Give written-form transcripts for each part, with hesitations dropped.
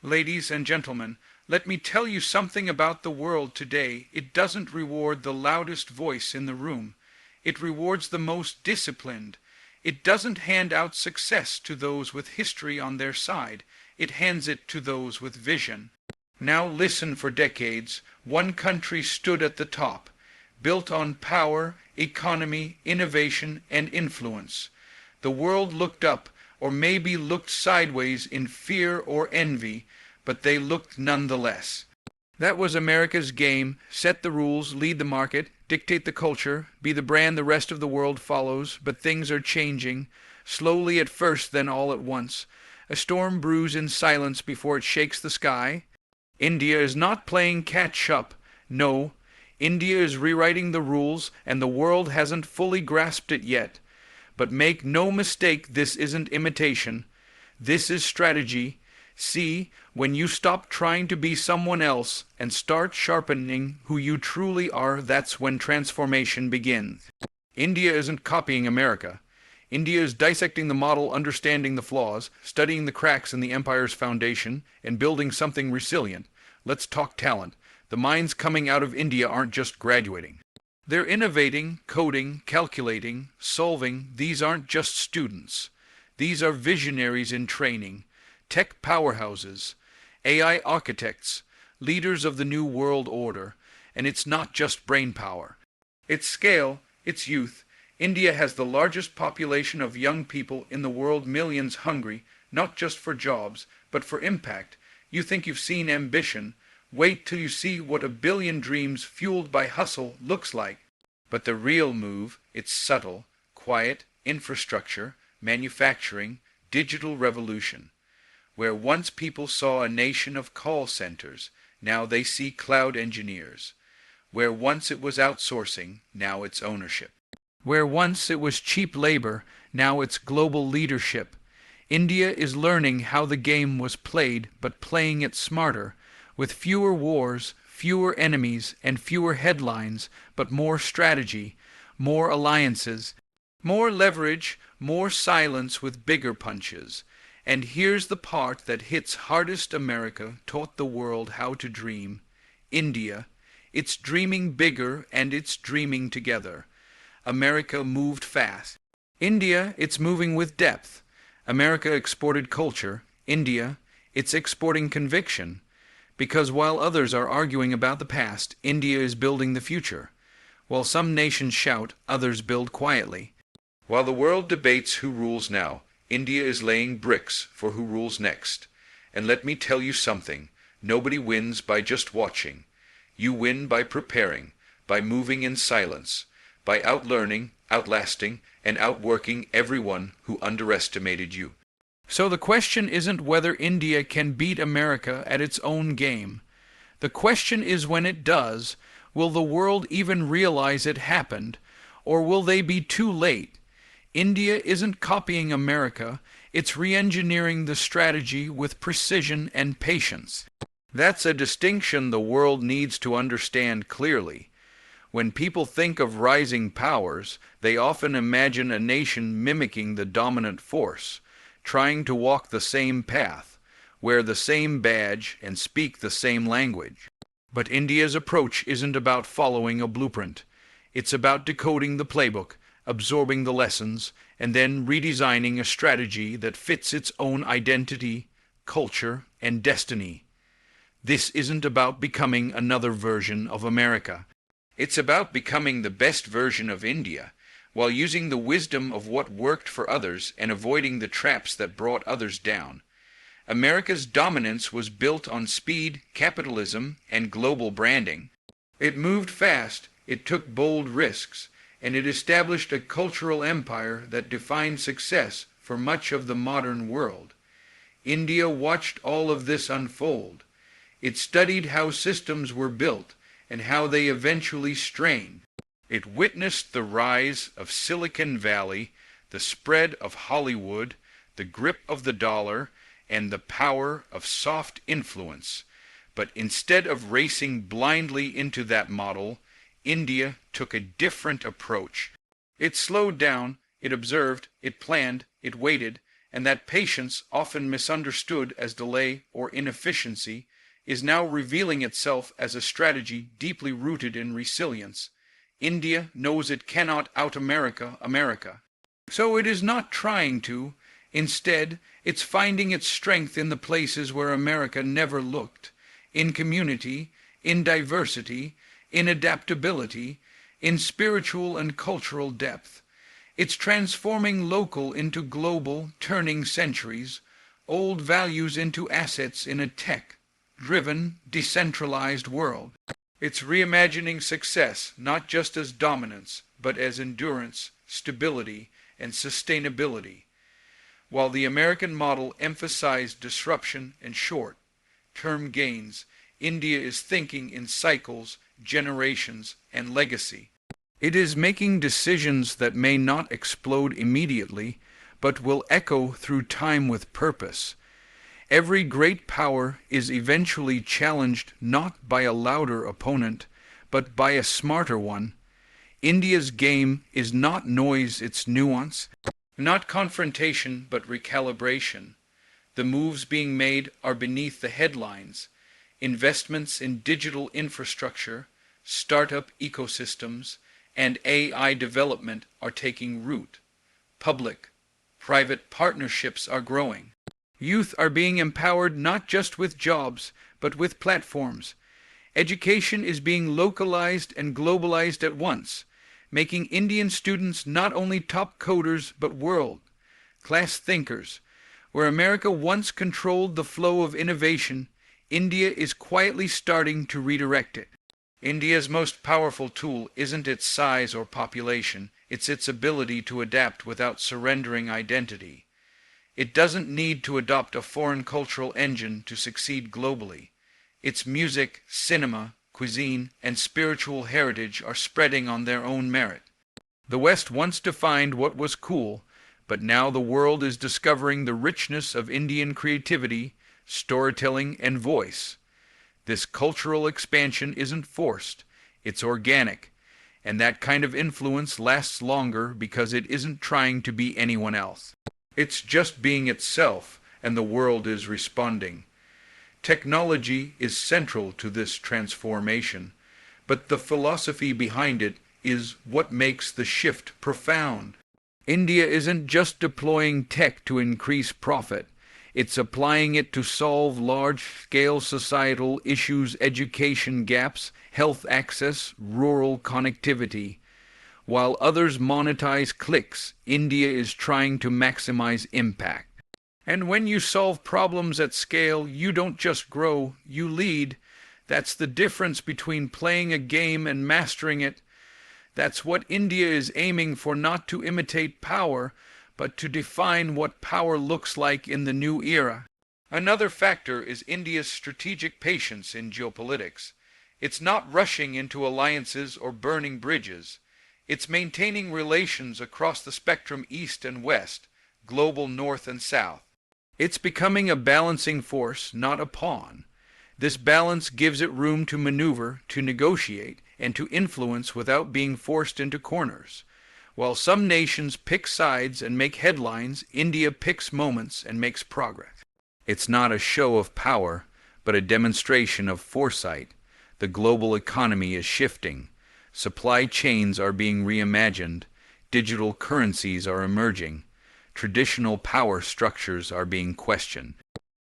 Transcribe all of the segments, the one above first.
Ladies and gentlemen, let me tell you something about the world today. It doesn't reward the loudest voice in the room. It rewards the most disciplined. It doesn't hand out success to those with history on their side. It hands it to those with vision. Now listen. For decades, one country stood at the top, built on power, economy, innovation, and influence. The world looked up, or maybe looked sideways in fear or envy, but they looked nonetheless. That was America's game: set the rules, lead the market, dictate the culture, be the brand the rest of the world follows. But things are changing, slowly at first, then all at once. A storm brews in silence before it shakes the sky. India is not playing catch-up. No, India is rewriting the rules, and the world hasn't fully grasped it yet. But make no mistake, this isn't imitation. This is strategy. See, when you stop trying to be someone else and start sharpening who you truly are, that's when transformation begins. India isn't copying America. India is dissecting the model, understanding the flaws, studying the cracks in the empire's foundation, and building something resilient. Let's talk talent. The minds coming out of India aren't just graduating. They're innovating, coding, calculating, solving. These aren't just students. These are visionaries in training, tech powerhouses, AI architects, leaders of the new world order. And it's not just brain power. It's scale, it's youth. India has the largest population of young people in the world, millions hungry, not just for jobs, but for impact. You think you've seen ambition. Wait till you see what a billion dreams fueled by hustle looks like. But the real move, it's subtle, quiet, infrastructure, manufacturing, digital revolution. Where once people saw a nation of call centers, now they see cloud engineers. Where once it was outsourcing, now it's ownership. Where once it was cheap labor, now it's global leadership. India is learning how the game was played, but playing it smarter, with fewer wars, fewer enemies, and fewer headlines, but more strategy, more alliances, more leverage, more silence with bigger punches. And here's the part that hits hardest. America taught the world how to dream. India, it's dreaming bigger, and it's dreaming together. America moved fast. India, it's moving with depth. America exported culture. India, it's exporting conviction. Because while others are arguing about the past, India is building the future. While some nations shout, others build quietly. While the world debates who rules now, India is laying bricks for who rules next. And let me tell you something. Nobody wins by just watching. You win by preparing, by moving in silence, by outlearning, outlasting, and outworking everyone who underestimated you. So the question isn't whether India can beat America at its own game. The question is, when it does, will the world even realize it happened, or will they be too late? India isn't copying America, it's re-engineering the strategy with precision and patience. That's a distinction the world needs to understand clearly. When people think of rising powers, they often imagine a nation mimicking the dominant force, trying to walk the same path, wear the same badge, and speak the same language. But India's approach isn't about following a blueprint. It's about decoding the playbook, absorbing the lessons, and then redesigning a strategy that fits its own identity, culture, and destiny. This isn't about becoming another version of America. It's about becoming the best version of India, while using the wisdom of what worked for others and avoiding the traps that brought others down. America's dominance was built on speed, capitalism, and global branding. It moved fast, it took bold risks, and it established a cultural empire that defined success for much of the modern world. India watched all of this unfold. It studied how systems were built and how they eventually strained. It witnessed the rise of Silicon Valley, the spread of Hollywood, the grip of the dollar, and the power of soft influence. But instead of racing blindly into that model, India took a different approach. It slowed down, it observed, it planned, it waited, And that patience, often misunderstood as delay or inefficiency, is now revealing itself as a strategy deeply rooted in resilience. India knows it cannot out-America America. So it is not trying to. Instead, it's finding its strength in the places where America never looked, in community, in diversity, in adaptability, in spiritual and cultural depth. It's transforming local into global, turning centuries, old values into assets in a tech-driven, decentralized world. It's reimagining success not just as dominance, but as endurance, stability, and sustainability. While the American model emphasized disruption and short-term gains, India is thinking in cycles, generations, and legacy. It is making decisions that may not explode immediately, but will echo through time with purpose. Every great power is eventually challenged not by a louder opponent, but by a smarter one. India's game is not noise, it's nuance, not confrontation, but recalibration. The moves being made are beneath the headlines. Investments in digital infrastructure, startup ecosystems, and AI development are taking root. Public-private partnerships are growing. Youth are being empowered not just with jobs, but with platforms. Education is being localized and globalized at once, making Indian students not only top coders but world-class thinkers. Where America once controlled the flow of innovation, India is quietly starting to redirect it. India's most powerful tool isn't its size or population, it's its ability to adapt without surrendering identity. It doesn't need to adopt a foreign cultural engine to succeed globally. Its music, cinema, cuisine, and spiritual heritage are spreading on their own merit. The West once defined what was cool, but now the world is discovering the richness of Indian creativity, storytelling, and voice. This cultural expansion isn't forced, it's organic, and that kind of influence lasts longer because it isn't trying to be anyone else. It's just being itself, and the world is responding. Technology is central to this transformation, but the philosophy behind it is what makes the shift profound. India isn't just deploying tech to increase profit. It's applying it to solve large-scale societal issues, education gaps, health access, rural connectivity. While others monetize clicks, India is trying to maximize impact. And when you solve problems at scale, you don't just grow, you lead. That's the difference between playing a game and mastering it. That's what India is aiming for, not to imitate power, but to define what power looks like in the new era. Another factor is India's strategic patience in geopolitics. It's not rushing into alliances or burning bridges. It's maintaining relations across the spectrum east and west, global north and south. It's becoming a balancing force, not a pawn. This balance gives it room to maneuver, to negotiate, and to influence without being forced into corners. While some nations pick sides and make headlines, India picks moments and makes progress. It's not a show of power, but a demonstration of foresight. The global economy is shifting. Supply chains are being reimagined. Digital currencies are emerging. Traditional power structures are being questioned.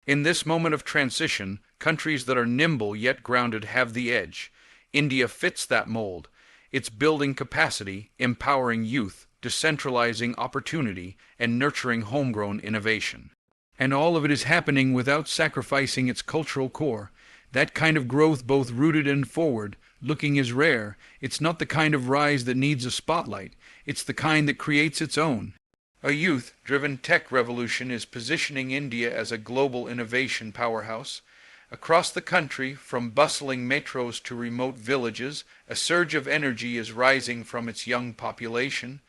In this moment of transition, countries that are nimble yet grounded have the edge. India fits that mold. It's building capacity, empowering youth, decentralizing opportunity, and nurturing homegrown innovation. And all of it is happening without sacrificing its cultural core. That kind of growth, both rooted and forward-looking, is rare. It's not the kind of rise that needs a spotlight. It's the kind that creates its own. A youth-driven tech revolution is positioning India as a global innovation powerhouse. Across the country, from bustling metros to remote villages, a surge of energy is rising from its young population,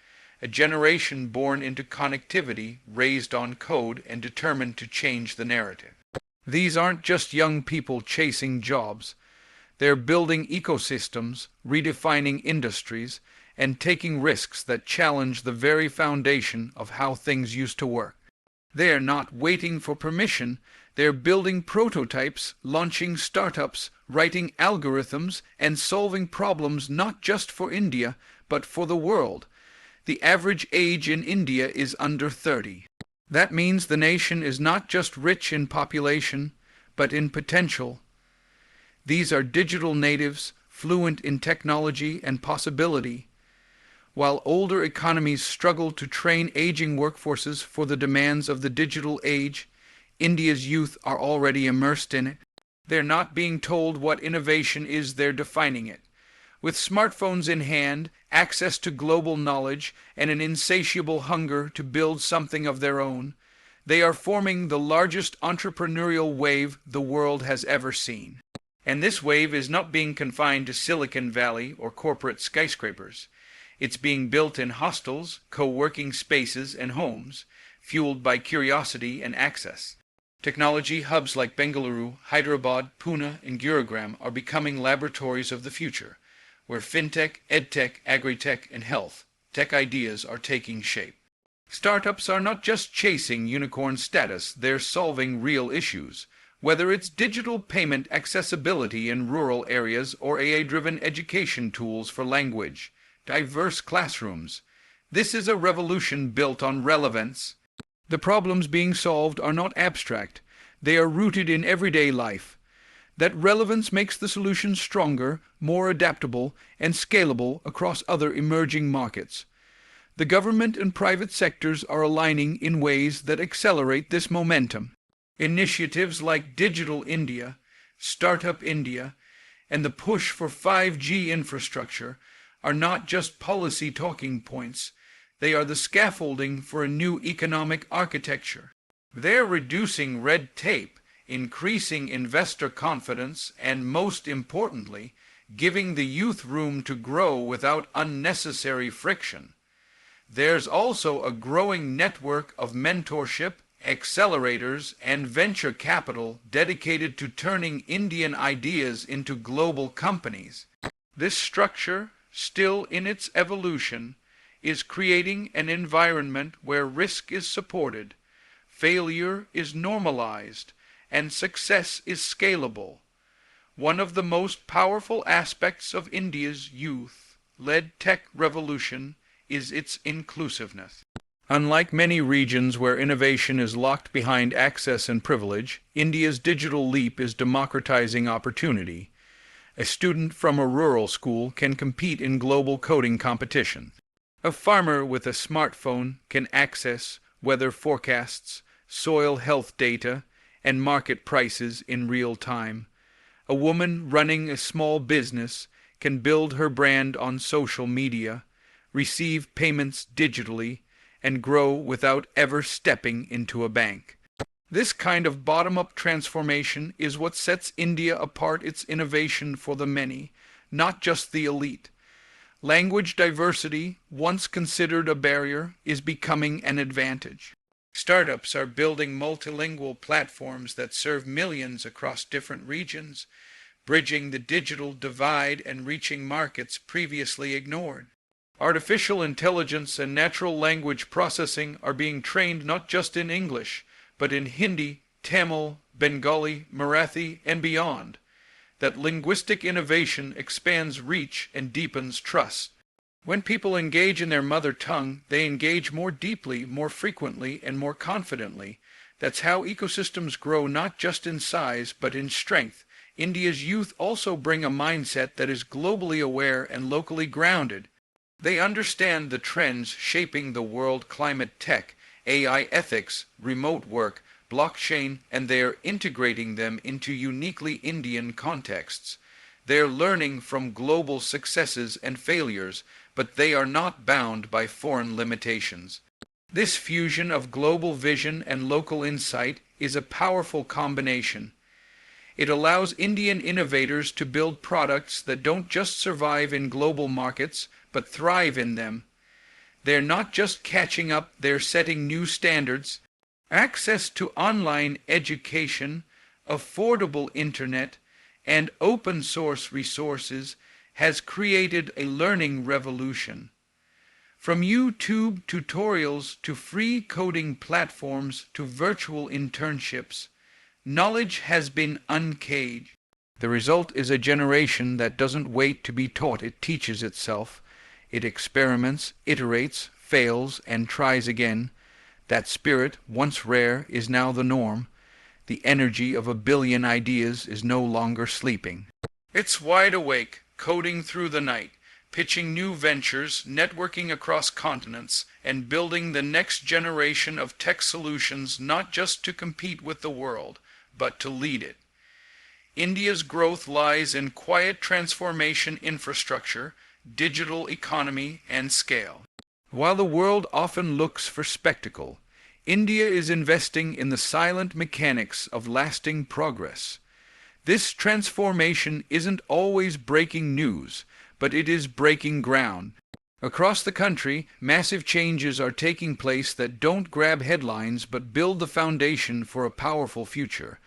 a generation born into connectivity, raised on code, and determined to change the narrative. These aren't just young people chasing jobs. They're building ecosystems, redefining industries, and taking risks that challenge the very foundation of how things used to work. They're not waiting for permission. They're building prototypes, launching startups, writing algorithms, and solving problems not just for India, but for the world. The average age in India is under 30. That means the nation is not just rich in population, but in potential. These are digital natives, fluent in technology and possibility. While older economies struggle to train aging workforces for the demands of the digital age, India's youth are already immersed in it. They're not being told what innovation is, they're defining it. With smartphones in hand, access to global knowledge, and an insatiable hunger to build something of their own, they are forming the largest entrepreneurial wave the world has ever seen. And this wave is not being confined to Silicon Valley or corporate skyscrapers. It's being built in hostels, co-working spaces, and homes, fueled by curiosity and access. Technology hubs like Bengaluru, Hyderabad, Pune, and Gurugram are becoming laboratories of the future, where fintech, edtech, agritech, and health tech ideas are taking shape. Startups are not just chasing unicorn status, they're solving real issues. Whether it's digital payment accessibility in rural areas or AI-driven education tools for language, diverse classrooms, this is a revolution built on relevance. The problems being solved are not abstract, they are rooted in everyday life. That relevance makes the solutions stronger, more adaptable, and scalable across other emerging markets. The government and private sectors are aligning in ways that accelerate this momentum. Initiatives like Digital India, Startup India, and the push for 5G infrastructure are not just policy talking points, they are the scaffolding for a new economic architecture. They're reducing red tape, increasing investor confidence, and most importantly, giving the youth room to grow without unnecessary friction. There's also a growing network of mentorship, accelerators, and venture capital dedicated to turning Indian ideas into global companies. This structure, still in its evolution, is creating an environment where risk is supported, failure is normalized, and success is scalable. One of the most powerful aspects of India's youth-led tech revolution is its inclusiveness. Unlike many regions where innovation is locked behind access and privilege, India's digital leap is democratizing opportunity. A student from a rural school can compete in global coding competition. A farmer with a smartphone can access weather forecasts, soil health data, and market prices in real time. A woman running a small business can build her brand on social media, receive payments digitally, and grow without ever stepping into a bank. This kind of bottom-up transformation is what sets India apart. Its innovation for the many, not just the elite. Language diversity, once considered a barrier, is becoming an advantage. Startups are building multilingual platforms that serve millions across different regions, bridging the digital divide and reaching markets previously ignored. Artificial intelligence and natural language processing are being trained not just in English, but in Hindi, Tamil, Bengali, Marathi, and beyond. That linguistic innovation expands reach and deepens trust. When people engage in their mother tongue, they engage more deeply, more frequently, and more confidently. That's how ecosystems grow not just in size, but in strength. India's youth also bring a mindset that is globally aware and locally grounded. They understand the trends shaping the world: climate tech, AI ethics, remote work, blockchain, and they're integrating them into uniquely Indian contexts. They're learning from global successes and failures, but they are not bound by foreign limitations. This fusion of global vision and local insight is a powerful combination. It allows Indian innovators to build products that don't just survive in global markets, but thrive in them. They're not just catching up, they're setting new standards. Access to online education, affordable internet, and open source resources has created a learning revolution. From YouTube tutorials to free coding platforms to virtual internships, knowledge has been uncaged. The result is a generation that doesn't wait to be taught, it teaches itself. It experiments, iterates, fails, and tries again. That spirit, once rare, is now the norm. The energy of a billion ideas is no longer sleeping. It's wide awake, coding through the night, pitching new ventures, networking across continents, and building the next generation of tech solutions not just to compete with the world, but to lead it. India's growth lies in quiet transformation infrastructure, digital economy, and scale. While the world often looks for spectacle, India is investing in the silent mechanics of lasting progress. This transformation isn't always breaking news, but it is breaking ground. Across the country, massive changes are taking place that don't grab headlines but build the foundation for a powerful future.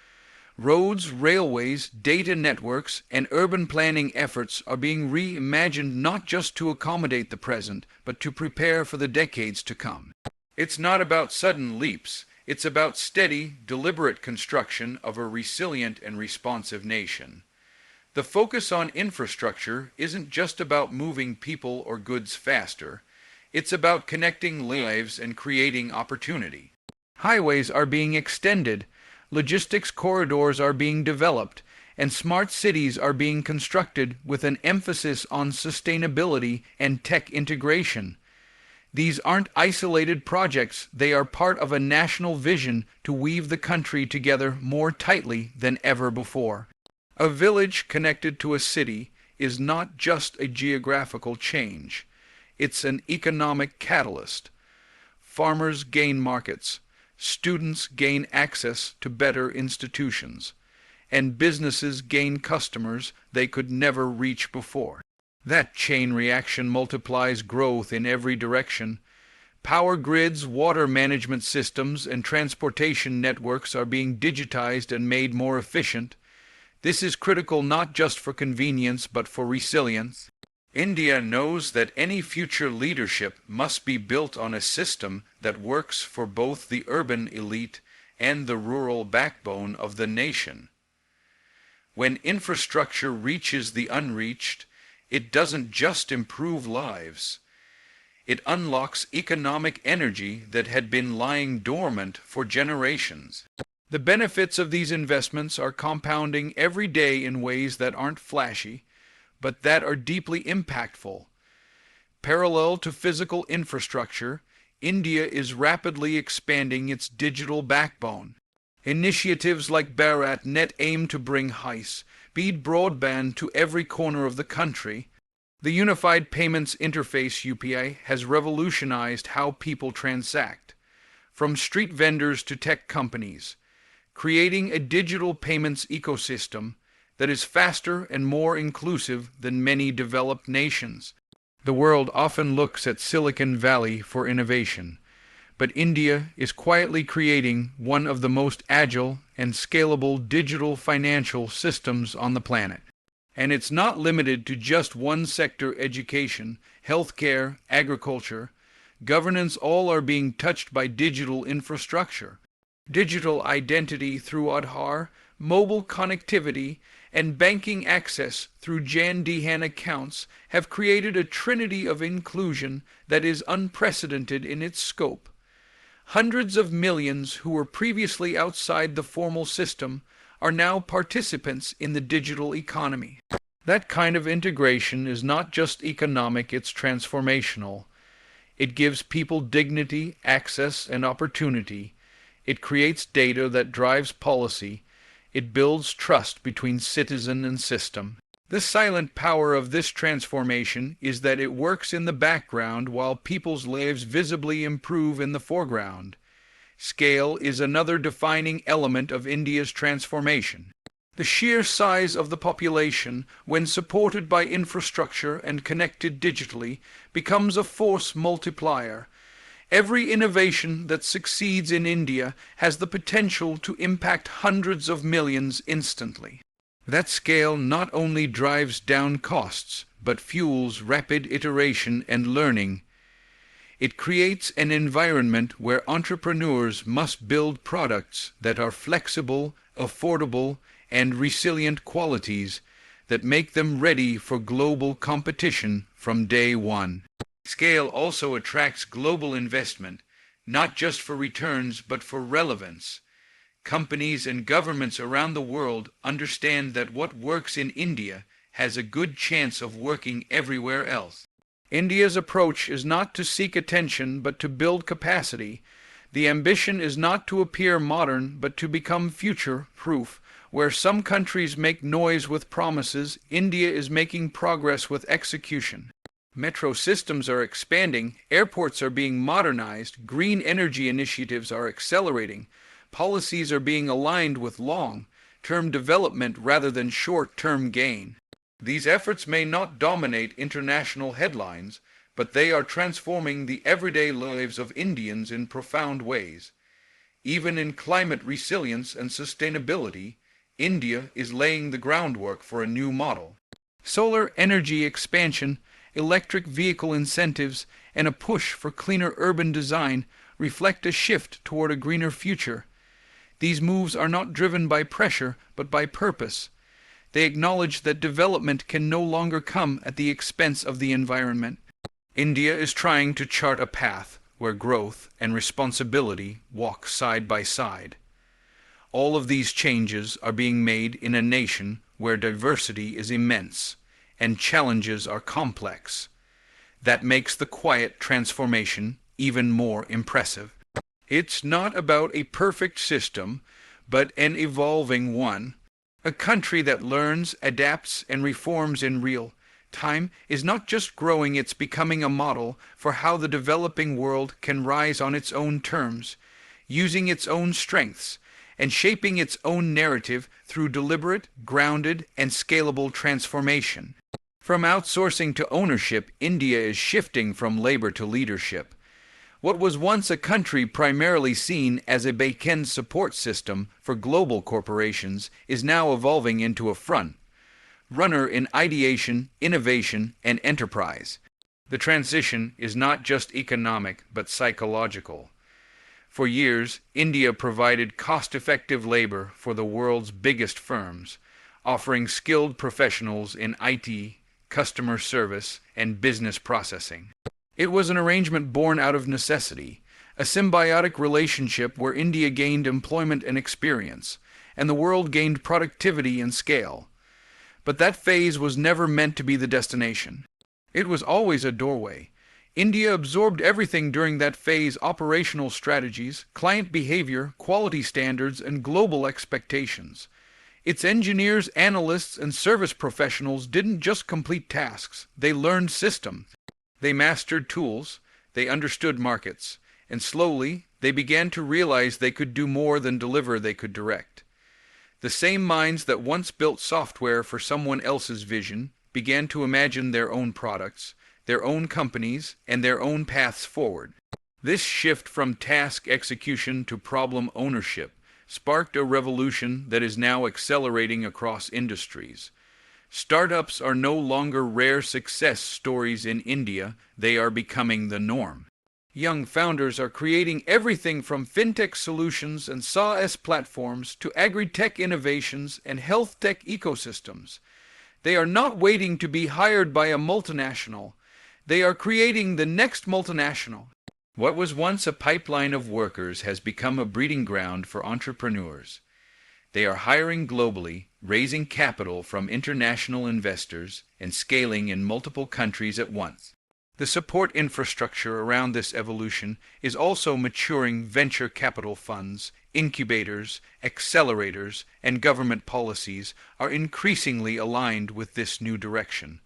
Roads, railways, data networks, and urban planning efforts are being reimagined not just to accommodate the present, but to prepare for the decades to come. It's not about sudden leaps. It's about steady, deliberate construction of a resilient and responsive nation. The focus on infrastructure isn't just about moving people or goods faster. It's about connecting lives and creating opportunity. Highways are being extended, logistics corridors are being developed, and smart cities are being constructed with an emphasis on sustainability and tech integration. These aren't isolated projects, they are part of a national vision to weave the country together more tightly than ever before. A village connected to a city is not just a geographical change. It's an economic catalyst. Farmers gain markets, students gain access to better institutions, and businesses gain customers they could never reach before. That chain reaction multiplies growth in every direction. Power grids, water management systems, and transportation networks are being digitized and made more efficient. This is critical not just for convenience but for resilience. India knows that any future leadership must be built on a system that works for both the urban elite and the rural backbone of the nation. When infrastructure reaches the unreached, it doesn't just improve lives. It unlocks economic energy that had been lying dormant for generations. The benefits of these investments are compounding every day in ways that aren't flashy, but that are deeply impactful. Parallel to physical infrastructure, India is rapidly expanding its digital backbone. Initiatives like BharatNet aim to bring high-speed broadband to every corner of the country. The Unified Payments Interface (UPI) has revolutionized how people transact, from street vendors to tech companies, creating a digital payments ecosystem that is faster and more inclusive than many developed nations. The world often looks at Silicon Valley for innovation, but India is quietly creating one of the most agile and scalable digital financial systems on the planet. And it's not limited to just one sector: education, healthcare, agriculture. Governance, all are being touched by digital infrastructure. Digital identity through Aadhaar, mobile connectivity, and banking access through Jan Dhan accounts have created a trinity of inclusion that is unprecedented in its scope. Hundreds of millions who were previously outside the formal system are now participants in the digital economy. That kind of integration is not just economic, it's transformational. It gives people dignity, access, and opportunity. It creates data that drives policy. It builds trust between citizen and system. The silent power of this transformation is that it works in the background while people's lives visibly improve in the foreground. Scale is another defining element of India's transformation. The sheer size of the population, when supported by infrastructure and connected digitally, becomes a force multiplier. Every innovation that succeeds in India has the potential to impact hundreds of millions instantly. That scale not only drives down costs, but fuels rapid iteration and learning. It creates an environment where entrepreneurs must build products that are flexible, affordable, and resilient qualities that make them ready for global competition from day one. Scale also attracts global investment, not just for returns but for relevance. Companies and governments around the world understand that what works in India has a good chance of working everywhere else. India's approach is not to seek attention but to build capacity. The ambition is not to appear modern but to become future-proof. Where some countries make noise with promises, India is making progress with execution. Metro systems are expanding, airports are being modernized, green energy initiatives are accelerating, policies are being aligned with long-term development rather than short-term gain. These efforts may not dominate international headlines, but they are transforming the everyday lives of Indians in profound ways. Even in climate resilience and sustainability, India is laying the groundwork for a new model. Solar energy expansion, electric vehicle incentives, and a push for cleaner urban design reflect a shift toward a greener future. These moves are not driven by pressure, but by purpose. They acknowledge that development can no longer come at the expense of the environment. India is trying to chart a path where growth and responsibility walk side by side. All of these changes are being made in a nation where diversity is immense and challenges are complex. That makes the quiet transformation even more impressive. It's not about a perfect system, but an evolving one. A country that learns, adapts, and reforms in real time is not just growing, it's becoming a model for how the developing world can rise on its own terms, using its own strengths, and shaping its own narrative through deliberate, grounded, and scalable transformation. From outsourcing to ownership, India is shifting from labor to leadership. What was once a country primarily seen as a back-end support system for global corporations is now evolving into a front runner in ideation, innovation, and enterprise. The transition is not just economic but psychological. For years, India provided cost-effective labor for the world's biggest firms, offering skilled professionals in IT, customer service, and business processing. It was an arrangement born out of necessity, a symbiotic relationship where India gained employment and experience, and the world gained productivity and scale. But that phase was never meant to be the destination. It was always a doorway. India absorbed everything during that phase: operational strategies, client behavior, quality standards, and global expectations. Its engineers, analysts, and service professionals didn't just complete tasks, they learned systems. They mastered tools, they understood markets, and slowly they began to realize they could do more than deliver, they could direct. The same minds that once built software for someone else's vision began to imagine their own products, their own companies, and their own paths forward. This shift from task execution to problem ownership sparked a revolution that is now accelerating across industries. Startups are no longer rare success stories in India, they are becoming the norm. Young founders are creating everything from fintech solutions and SaaS platforms to agri-tech innovations and health tech ecosystems. They are not waiting to be hired by a multinational. They are creating the next multinational. What was once a pipeline of workers has become a breeding ground for entrepreneurs. They are hiring globally, raising capital from international investors, and scaling in multiple countries at once. The support infrastructure around this evolution is also maturing. Venture capital funds, incubators, accelerators, and government policies are increasingly aligned with this new direction.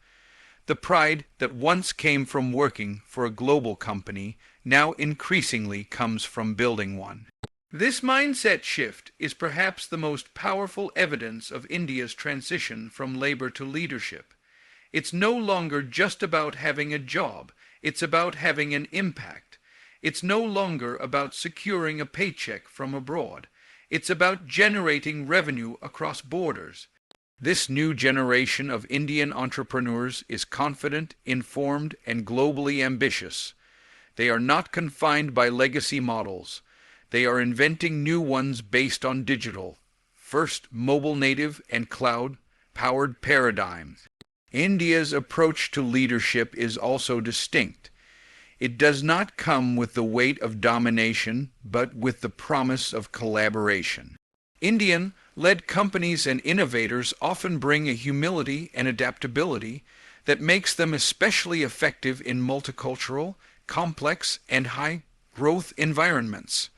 The pride that once came from working for a global company now increasingly comes from building one. This mindset shift is perhaps the most powerful evidence of India's transition from labor to leadership. It's no longer just about having a job, it's about having an impact. It's no longer about securing a paycheck from abroad. It's about generating revenue across borders. This new generation of Indian entrepreneurs is confident, informed, and globally ambitious. They are not confined by legacy models. They are inventing new ones based on digital, first mobile native and cloud-powered paradigms. India's approach to leadership is also distinct. It does not come with the weight of domination, but with the promise of collaboration. Indian-led companies and innovators often bring a humility and adaptability that makes them especially effective in multicultural, complex, and high-growth environments.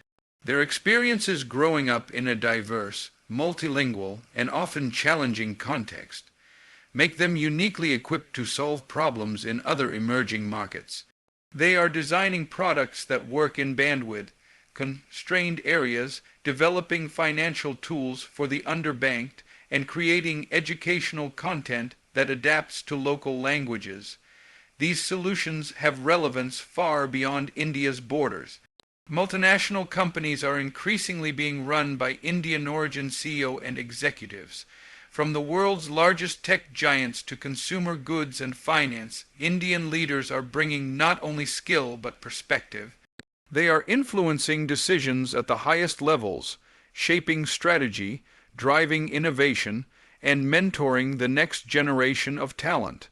Their experiences growing up in a diverse, multilingual, and often challenging context make them uniquely equipped to solve problems in other emerging markets. They are designing products that work in bandwidth-constrained areas, developing financial tools for the underbanked, and creating educational content that adapts to local languages. These solutions have relevance far beyond India's borders. Multinational companies are increasingly being run by Indian-origin CEO and executives. From the world's largest tech giants to consumer goods and finance, Indian leaders are bringing not only skill but perspective. They are influencing decisions at the highest levels, shaping strategy, driving innovation, and mentoring the next generation of talent.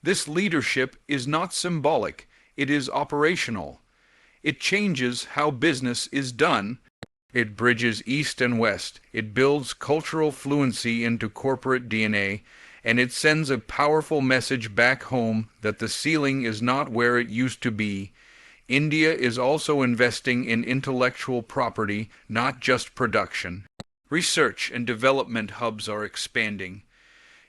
This leadership is not symbolic, it is operational. It changes how business is done. It bridges East and West. It builds cultural fluency into corporate DNA, and it sends a powerful message back home that the ceiling is not where it used to be. India is also investing in intellectual property, not just production. Research and development hubs are expanding.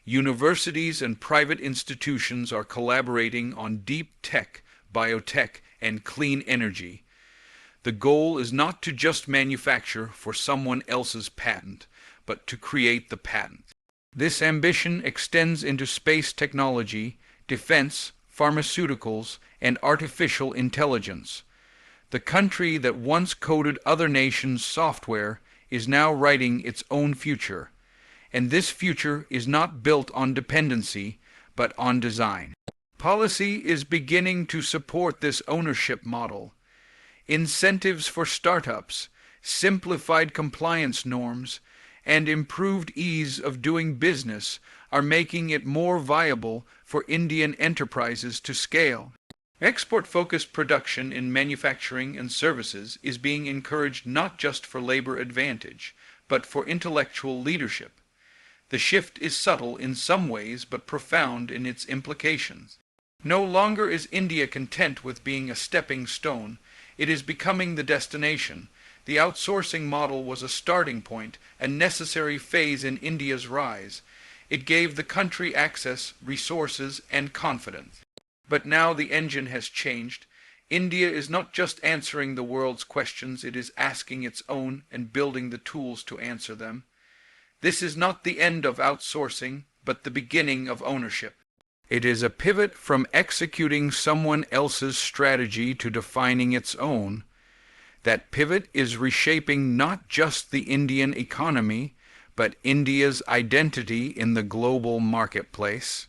Universities and private institutions are collaborating on deep tech, biotech, and clean energy. The goal is not to just manufacture for someone else's patent, but to create the patent. This ambition extends into space technology, defense, pharmaceuticals, and artificial intelligence. The country that once coded other nations' software is now writing its own future, and this future is not built on dependency, but on design. Policy is beginning to support this ownership model. Incentives for startups, simplified compliance norms, and improved ease of doing business are making it more viable for Indian enterprises to scale. Export-focused production in manufacturing and services is being encouraged not just for labor advantage, but for intellectual leadership. The shift is subtle in some ways, but profound in its implications. No longer is India content with being a stepping stone. It is becoming the destination. The outsourcing model was a starting point, a necessary phase in India's rise. It gave the country access, resources, and confidence. But now the engine has changed. India is not just answering the world's questions, it is asking its own and building the tools to answer them. This is not the end of outsourcing, but the beginning of ownership. It is a pivot from executing someone else's strategy to defining its own. That pivot is reshaping not just the Indian economy, but India's identity in the global marketplace.